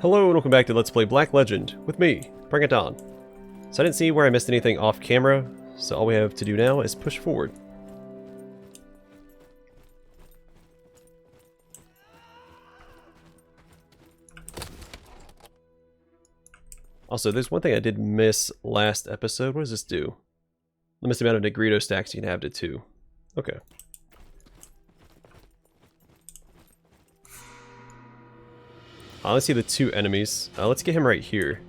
Hello and welcome back to Let's Play Black Legend with me, Bring It On. So I didn't see where I missed anything off camera, so all we have to do now is push forward. Also, there's one thing I did miss last episode. What does this do? Limits the amount of Negrito stacks you can have to 2. Okay. Let's see the 2 enemies. Let's get him right here.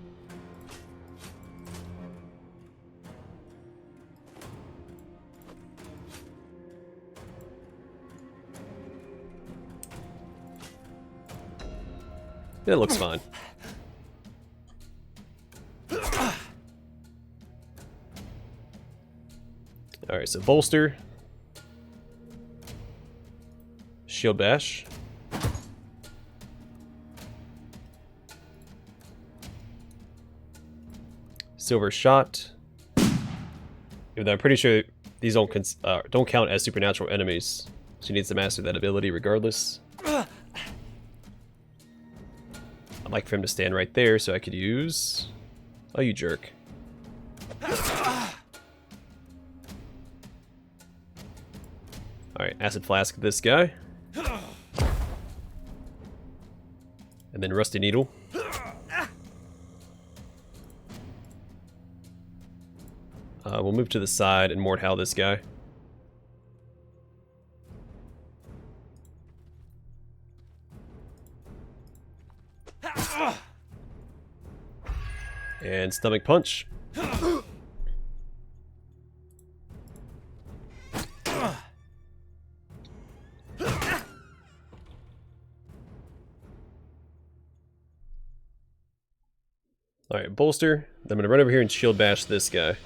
That looks fine. Alright, so bolster. Shield bash. Silver shot. Even though I'm pretty sure these don't count as supernatural enemies. She needs to master that ability regardless. I'd like for him to stand right there so I could use... Oh, you jerk. Alright, acid flask this guy. And then rusty needle. We'll move to the side and mortal this guy. And stomach punch. Alright, bolster. I'm going to run over here and shield bash this guy.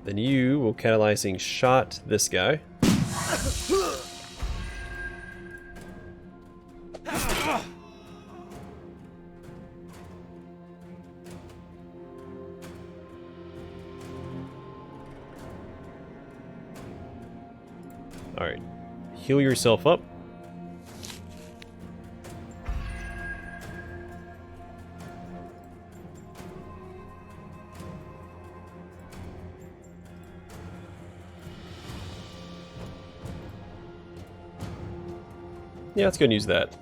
Then you will catalyzing shot this guy. Alright. Heal yourself up. Yeah, let's go and use that.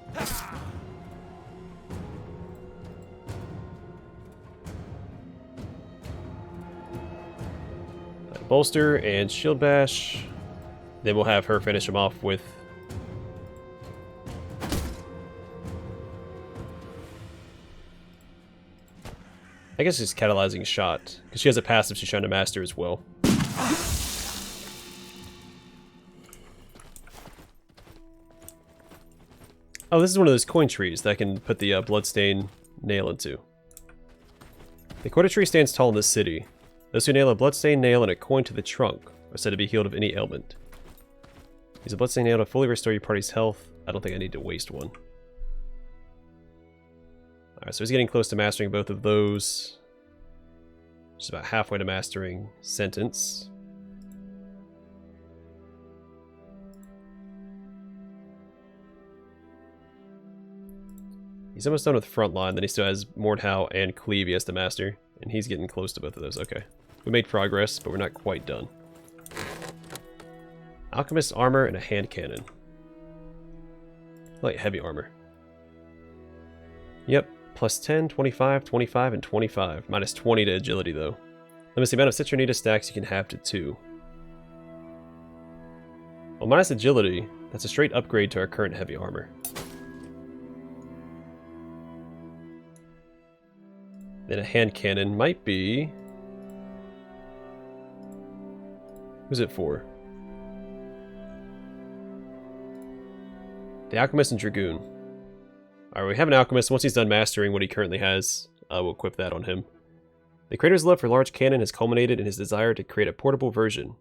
Bolster and shield bash. Then we'll have her finish him off with... I guess it's catalyzing shot, because she has a passive she's trying to master as well. Oh, this is one of those coin trees that I can put the bloodstain nail into. The quarter tree stands tall in this city. Those who nail a bloodstained nail and a coin to the trunk are said to be healed of any ailment. Use a bloodstained nail to fully restore your party's health. I don't think I need to waste one. Alright, so he's getting close to mastering both of those. Just about halfway to mastering Sentence. He's almost done with Frontline, then he still has Mordhau and Cleave he has to master. And he's getting close to both of those. Okay. We made progress, but we're not quite done. Alchemist armor and a hand cannon. Like heavy armor. Yep. Plus 10, 25, 25, and 25. Minus 20 to agility, though. Limits the amount of Citronita stacks you can have to 2. Well, minus agility, that's a straight upgrade to our current heavy armor. Then a hand cannon might be... Who's it for? The Alchemist and Dragoon. Alright, we have an Alchemist. Once he's done mastering what he currently has, we'll equip that on him. The creator's love for large cannon has culminated in his desire to create a portable version.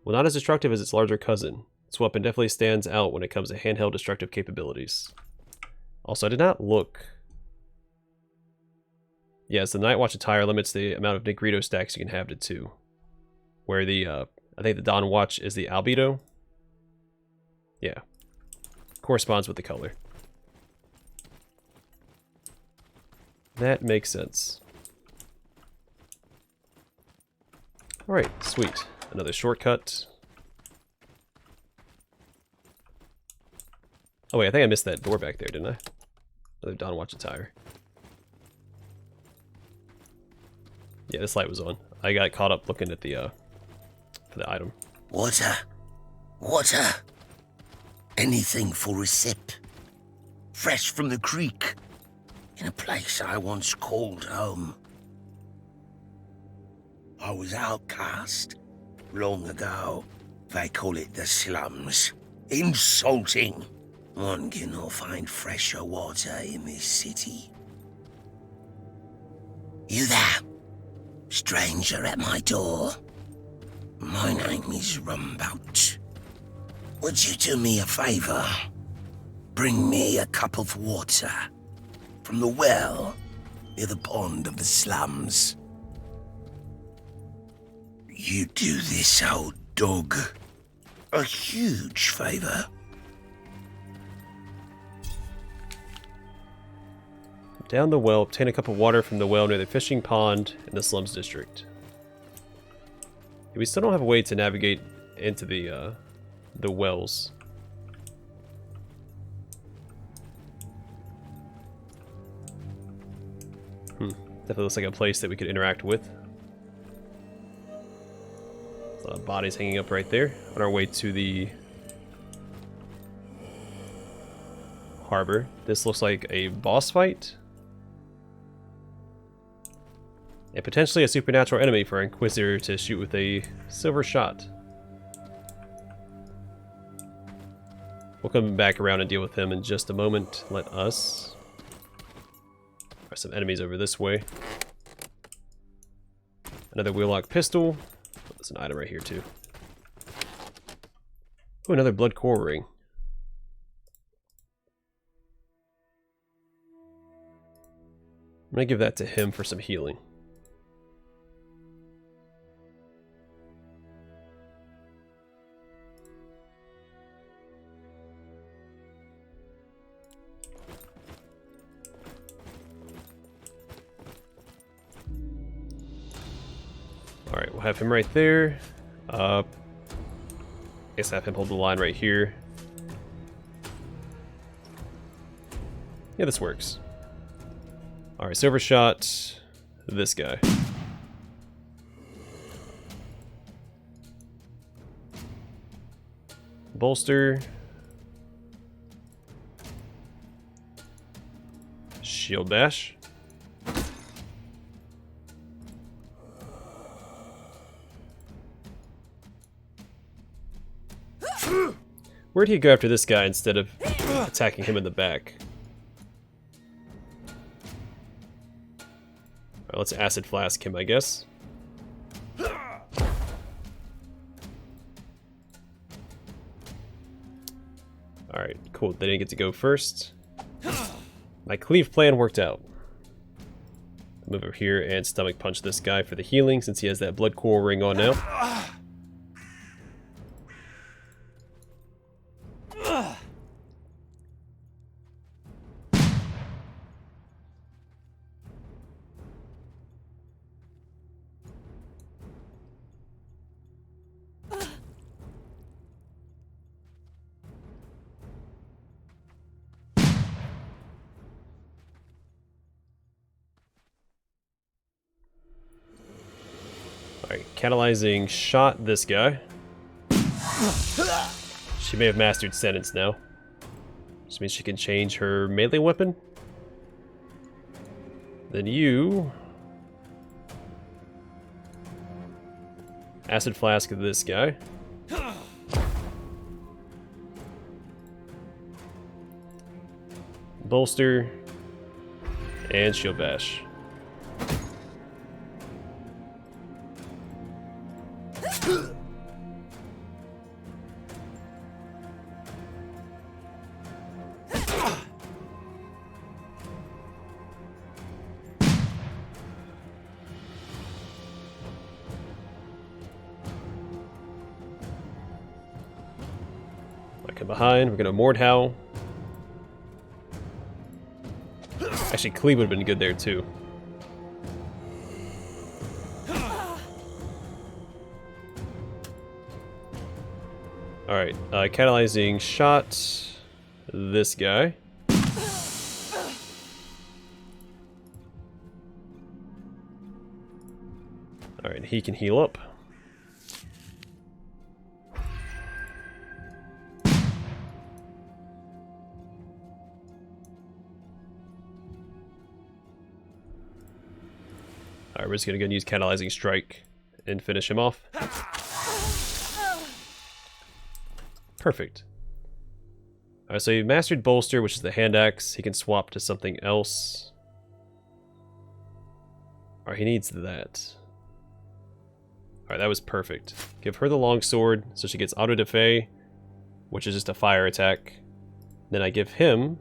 While not as destructive as its larger cousin, this weapon definitely stands out when it comes to handheld destructive capabilities. Also, I did not look Yes, the Night Watch attire limits the amount of Negrito stacks you can have to 2. Where the, I think the Dawn Watch is the albedo. Yeah. Corresponds with the color. That makes sense. Alright, sweet. Another shortcut. Oh wait, I think I missed that door back there, didn't I? Another Dawn Watch attire. Yeah, this light was on. I got caught up looking at the, for the item. Water. Water. Anything for a sip. Fresh from the creek. In a place I once called home. I was outcast. Long ago. They call it the slums. Insulting. One cannot find fresher water in this city. You there? Stranger at my door. My name is Rumbout. Would you do me a favor? Bring me a cup of water from the well near the pond of the slums. You do this old dog a huge favor. Down the well, obtain a cup of water from the well near the fishing pond in the slums district. We still don't have a way to navigate into the wells. Definitely looks like a place that we could interact with. A lot of bodies hanging up right there. On our way to the harbor. This looks like a boss fight. And potentially a supernatural enemy for our Inquisitor to shoot with a silver shot. We'll come back around and deal with him in just a moment. Let us... There's some enemies over this way. Another wheel-lock pistol. There's an item right here too. Oh, another blood core ring. I'm gonna give that to him for some healing. Alright, we'll have him right there. Guess have him hold the line right here. Yeah, this works. Alright, silver shot. This guy. Bolster. Shield bash. Where'd he go after this guy instead of attacking him in the back? Alright, let's acid flask him, I guess. Alright, cool. They didn't get to go first. My cleave plan worked out. Move over here and stomach punch this guy for the healing since he has that blood core ring on now. Alright, catalyzing shot this guy. She may have mastered sentence now. Which means she can change her melee weapon. Then you... acid flask of this guy. Bolster. And shield bash. come behind. We're gonna Mordhau. Actually, Cleave would have been good there too. Alright, catalyzing shot this guy. Alright, he can heal up. Alright, we're just gonna go and use catalyzing strike and finish him off. Perfect. Alright, so you've mastered bolster, which is the hand axe. He can swap to something else. Alright, he needs that. Alright, that was perfect. Give her the longsword, so she gets auto defay, which is just a fire attack. Then I give him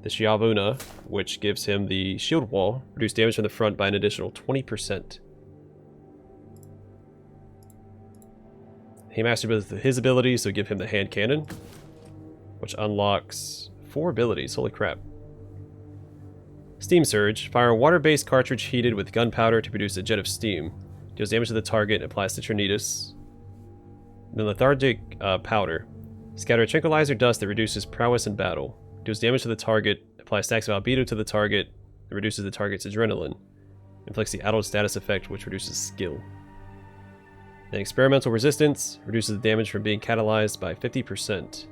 the Shiavuna, which gives him the shield wall. Reduce damage from the front by an additional 20%. He mastered both of his abilities, so give him the hand cannon, which unlocks 4 abilities. Holy crap. Steam Surge. Fire a water-based cartridge heated with gunpowder to produce a jet of steam. Deals damage to the target and applies to Trinitas. Then Lethargic Powder. Scatter a tranquilizer dust that reduces prowess in battle. Deals damage to the target, applies stacks of albedo to the target, and reduces the target's adrenaline. Inflicts the addled status effect, which reduces skill. Then Experimental Resistance. Reduces the damage from being catalyzed by 50%.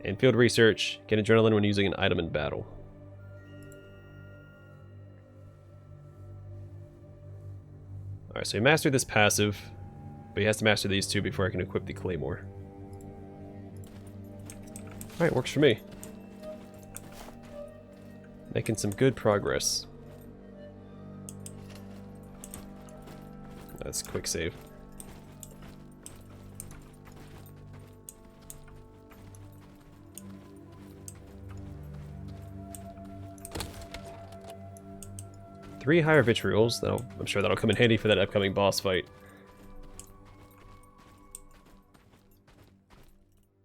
And Field Research. Get adrenaline when using an item in battle. Alright, so he mastered this passive, but he has to master these two before I can equip the Claymore. Alright, works for me. Making some good progress. That's quick save. Three higher vitriols. I'm sure that'll come in handy for that upcoming boss fight.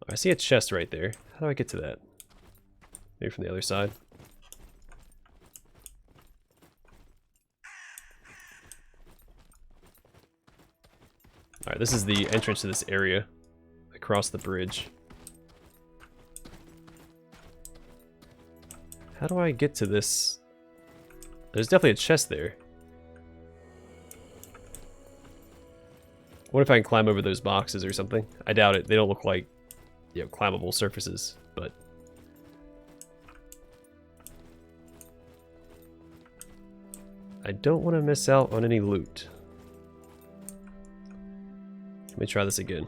I see a chest right there. How do I get to that? Maybe from the other side. Alright, this is the entrance to this area. Across the bridge. How do I get to this? There's definitely a chest there. What if I can climb over those boxes or something? I doubt it. They don't look like, you know, climbable surfaces, but... I don't want to miss out on any loot. Let me try this again.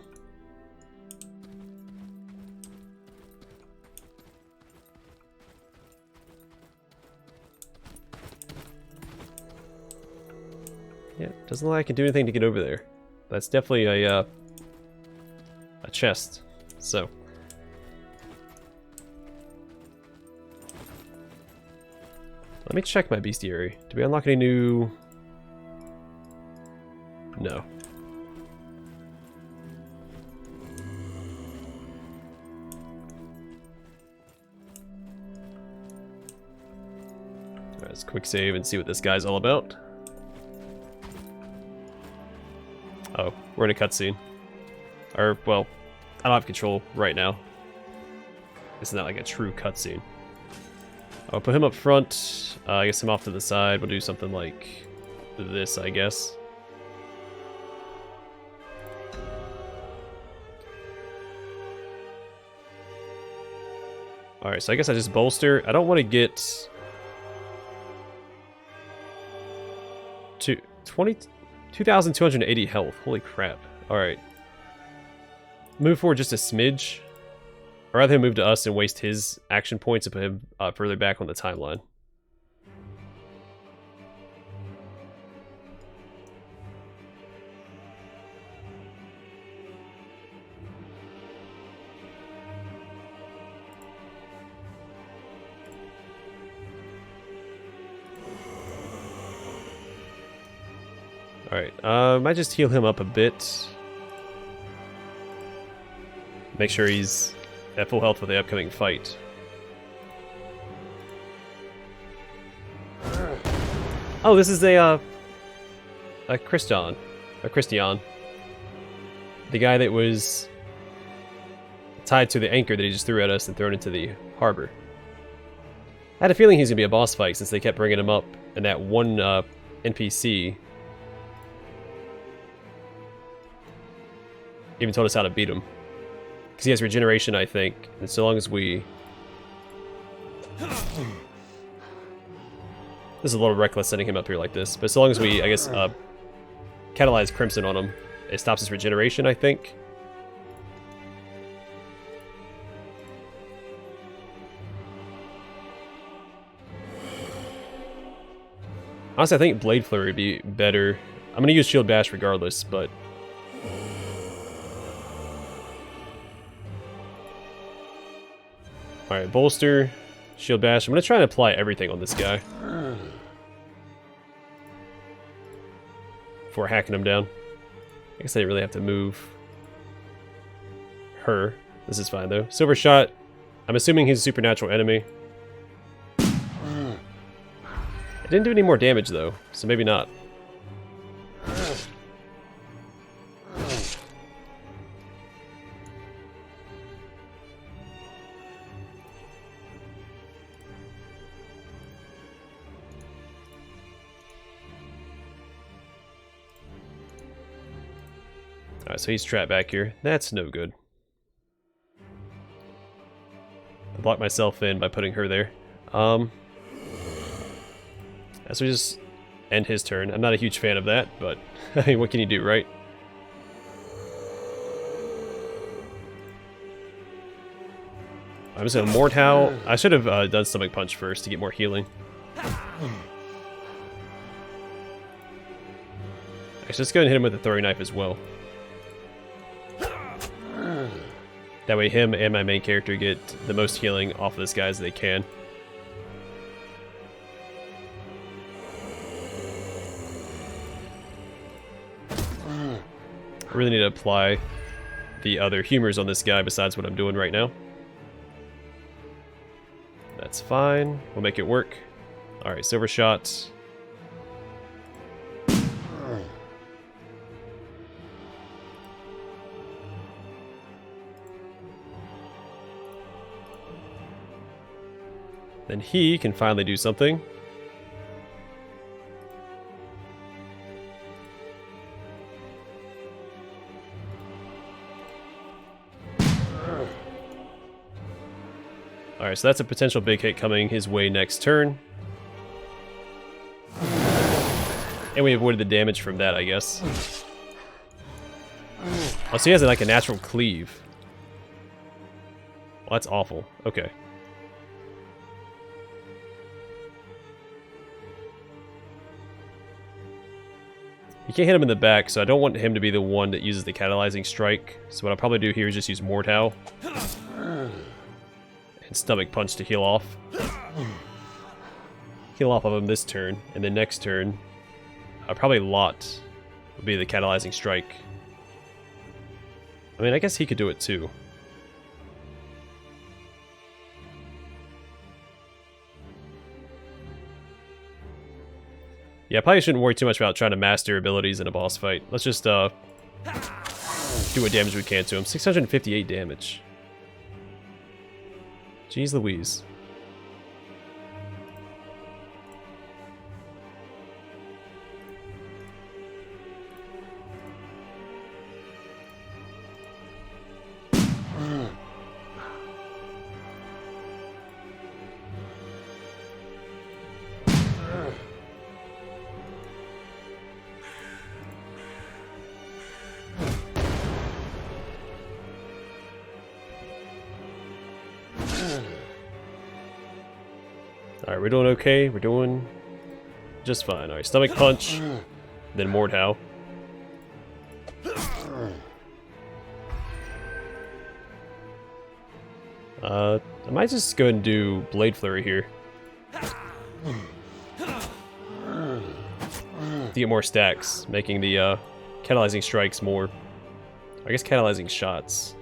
Yeah, doesn't look like I can do anything to get over there. That's definitely a chest. So. Let me check my bestiary. Do we unlock any new... No. Alright, let's quick save and see what this guy's all about. Oh, we're in a cutscene. Or, well, I don't have control right now. It's not like a true cutscene. I'll put him up front. I guess him off to the side. We'll do something like this, I guess. Alright, so I guess I just bolster. I don't want to get... 2,280 health. Holy crap. Alright. Move forward just a smidge. I'd rather him move to us and waste his action points and put him further back on the timeline. Alright, might just heal him up a bit. Make sure he's at full health for the upcoming fight. Oh, this is a Christiaan. The guy that was tied to the anchor that he just threw at us and thrown into the harbor. I had a feeling he's going to be a boss fight since they kept bringing him up, and that one NPC even told us how to beat him. Because he has regeneration, I think, and so long as we... This is a little reckless setting him up here like this, but as long as we, I guess, catalyze Crimson on him, it stops his regeneration, I think. Honestly, I think Blade Flurry would be better. I'm going to use Shield Bash regardless, but... Alright, Bolster, Shield Bash. I'm going to try and apply everything on this guy before hacking him down. I guess I didn't really have to move her. This is fine, though. Silver Shot. I'm assuming he's a supernatural enemy. It didn't do any more damage, though, so maybe not. Alright, so he's trapped back here. That's no good. I blocked myself in by putting her there. So we just end his turn. I'm not a huge fan of that, but I mean, what can you do, right? I'm just gonna Mordhau. I should have done Stomach Punch first to get more healing. Actually, let's go and hit him with a throwing knife as well. That way him and my main character get the most healing off of this guy as they can. I really need to apply the other humors on this guy besides what I'm doing right now. That's fine. We'll make it work. Alright, Silver Shot. Then he can finally do something. Alright, so that's a potential big hit coming his way next turn. And we avoided the damage from that, I guess. Oh, so he has like a natural cleave. Well, that's awful. Okay. You can't hit him in the back, so I don't want him to be the one that uses the catalyzing strike. So what I'll probably do here is just use Mordhau. And Stomach Punch to heal off. Heal off of him this turn, and then next turn, probably Lot would be the catalyzing strike. I mean, I guess he could do it too. Yeah, I probably shouldn't worry too much about trying to master abilities in a boss fight. Let's just do what damage we can to him. 658 damage. Jeez Louise. Alright, we're doing okay. We're doing just fine. Alright, Stomach Punch, then Mordhau. I might just go ahead and do Blade Flurry here. To get more stacks, making the catalyzing strikes more, I guess, catalyzing shots.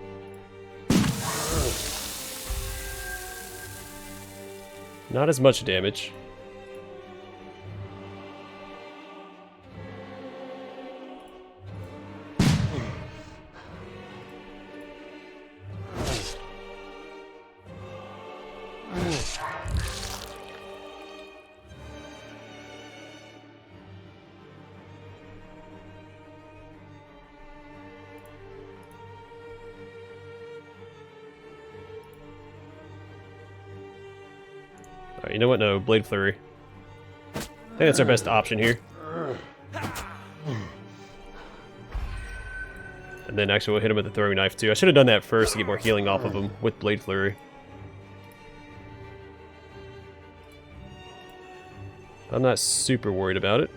Not as much damage. Alright, you know what? No, Blade Flurry. I think that's our best option here. And then actually we'll hit him with the throwing knife too. I should have done that first to get more healing off of him with Blade Flurry. I'm not super worried about it.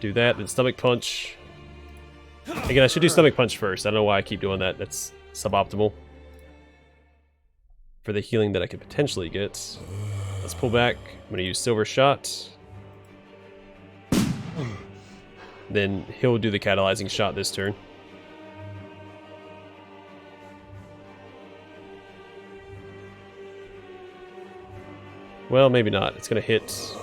Do that, then Stomach Punch. Again, I should do Stomach Punch first. I don't know why I keep doing that. That's suboptimal for the healing that I could potentially get. Let's pull back. I'm going to use Silver Shot. Then he'll do the catalyzing shot this turn. Well, maybe not. It's going to hit.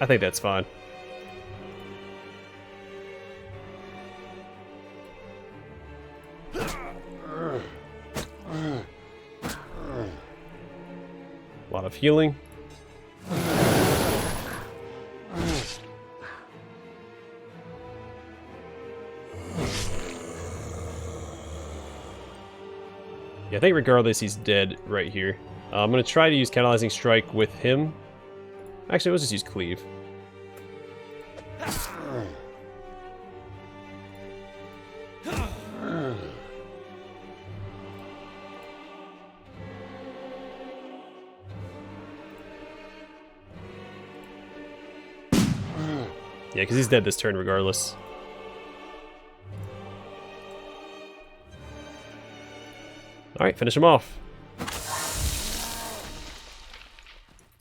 I think that's fine. A lot of healing. Yeah, I think regardless he's dead right here. I'm going to try to use Catalyzing Strike with him. Actually, we'll just use Cleave. Yeah, because he's dead this turn regardless. Alright, finish him off.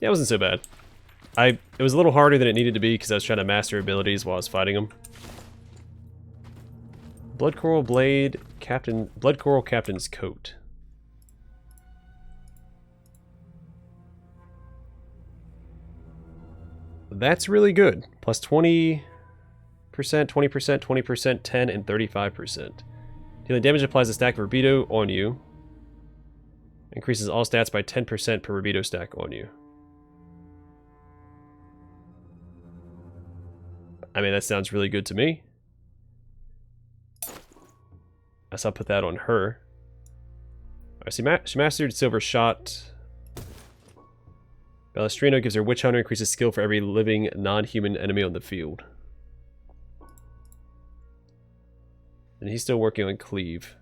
Yeah, it wasn't so bad. It was a little harder than it needed to be because I was trying to master abilities while I was fighting him. Blood Coral Blade, Blood Coral Captain's Coat. That's really good. Plus 20%, 20%, 20%, 10, and 35%. Dealing damage applies a stack of Rubido on you. Increases all stats by 10% per Rubido stack on you. I mean, that sounds really good to me. Guess I'll put that on her. Alright, she mastered Silver Shot. Balestrino gives her Witch Hunter, increases skill for every living non-human enemy on the field. And he's still working on Cleave.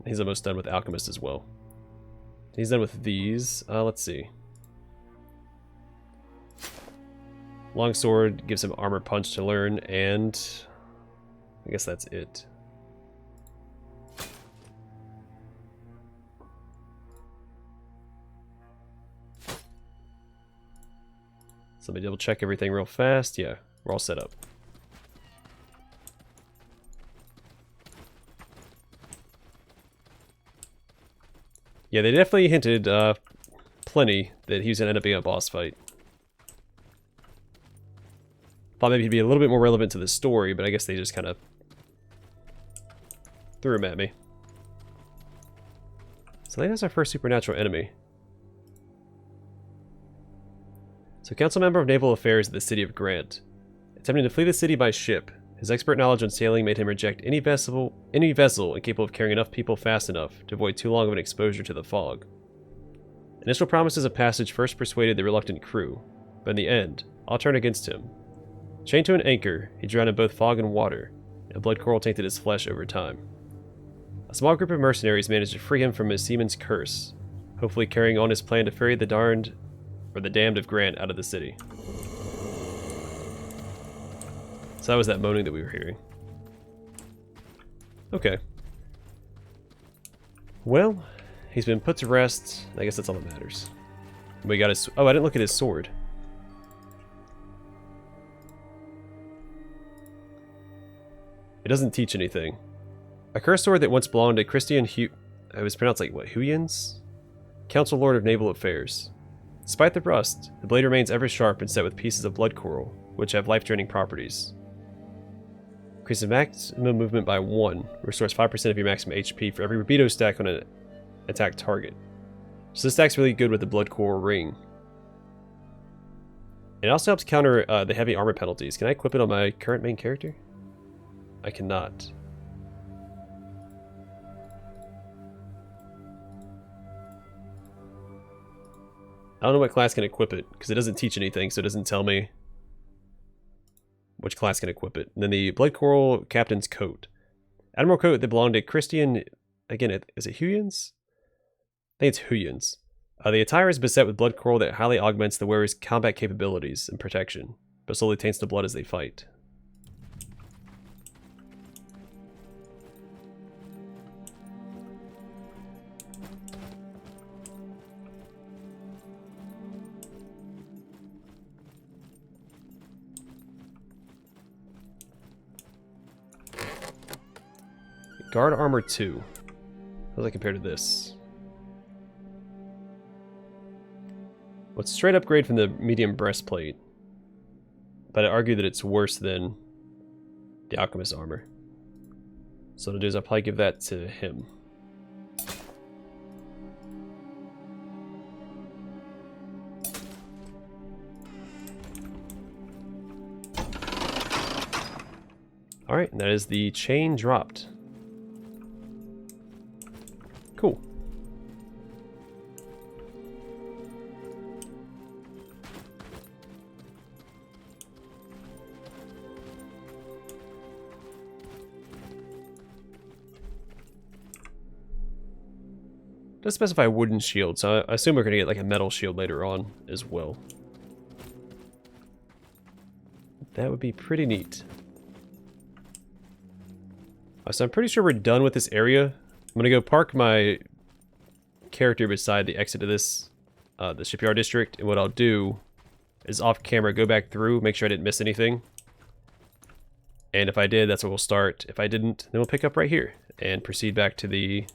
He's almost done with Alchemist as well. He's done with these. Let's see. Longsword gives him Armor Punch to learn, and I guess that's it. So let me double check everything real fast. Yeah, we're all set up. Yeah, they definitely hinted plenty that he was going to end up being a boss fight. Thought maybe he'd be a little bit more relevant to the story, but I guess they just kind of threw him at me. So I think that's our first supernatural enemy. So council member of naval affairs at the city of Grant. Attempting to flee the city by ship. His expert knowledge on sailing made him reject any vessel incapable of carrying enough people fast enough to avoid too long of an exposure to the fog. Initial promises of passage first persuaded the reluctant crew, but in the end, all turned against him. Chained to an anchor, he drowned in both fog and water, and blood coral tainted his flesh over time. A small group of mercenaries managed to free him from his seaman's curse, hopefully carrying on his plan to ferry the darned or the damned of Grant out of the city. So that was that moaning that we were hearing. Okay. Well, he's been put to rest. I guess that's all that matters. We got his... Oh, I didn't look at his sword. It doesn't teach anything. A cursed sword that once belonged to Christiaan Huygen... It was pronounced like, what, Huygens? Council Lord of Naval Affairs. Despite the rust, the blade remains ever sharp and set with pieces of blood coral, which have life-draining properties. Increases maximum movement by 1. Restores 5% of your maximum HP for every libido stack on an attack target. So this stack's really good with the blood coral ring. It also helps counter the heavy armor penalties. Can I equip it on my current main character? I cannot. I don't know what class can equip it, because it doesn't teach anything, so it doesn't tell me which class can equip it. And then the Blood Coral Captain's Coat. Admiral Coat that belonged to Christiaan... Again, is it Huygens? I think it's Huygens. The attire is beset with blood coral that highly augments the wearer's combat capabilities and protection, but slowly taints the blood as they fight. Guard Armor 2. How does that compare to this? Well, it's a straight upgrade from the medium breastplate, but I argue that it's worse than the alchemist armor. So what I'll do is I'll probably give that to him. Alright, and that is the chain dropped. Cool. Does specify wooden shield, so I assume we're gonna get like a metal shield later on as well. That would be pretty neat. So I'm pretty sure we're done with this area. I'm gonna go park my character beside the exit of this, the Shipyard district, and what I'll do is off camera go back through, make sure I didn't miss anything. And if I did, that's where we'll start. If I didn't, then we'll pick up right here and proceed back to the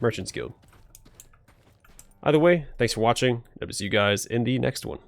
Merchants Guild. Either way, thanks for watching. Hope to see you guys in the next one.